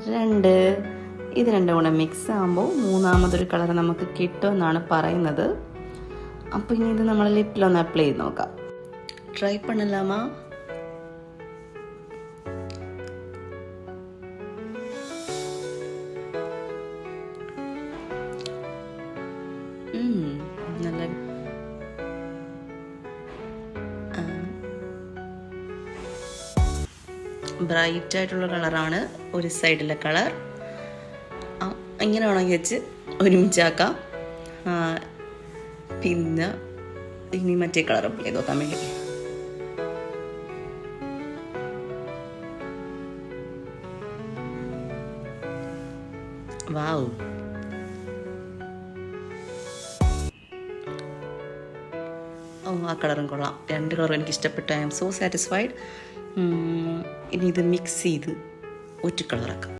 2. ഇത് രണ്ടും കൂടെ മിക്സ് ആകുമ്പോൾ മൂന്നാമതൊരു കളർ നമുക്ക് കിട്ടുമെന്നാണ് പറയുന്നത്. അപ്പോൾ ഇനി ഇത് നമ്മൾ ലിപ്പിലൊന്ന് അപ്ലൈ ചെയ്ത് നോക്കാം. ട്രൈ பண்ணலாமா? നല്ല ബ്രൈറ്റ് ആയിട്ടുള്ള കളറാണ് ഒരു സൈഡിലെ കളർ. ഇങ്ങനെ വേണമെങ്കിൽ വെച്ച് ഒരുമിച്ചാക്കാം. പിന്നെ ഇനി മറ്റേ കളർ അപ്ലൈ ചെയ്ത് നോക്കാൻ വേണ്ടി. വാവ്, ആ കളറും കൊള്ളാം. 2 കളറും എനിക്ക് ഇഷ്ടപ്പെട്ടു. I am so satisfied. ഇനി ഇത് മിക്സ് ചെയ്ത് ഒരു കളറാക്കാം.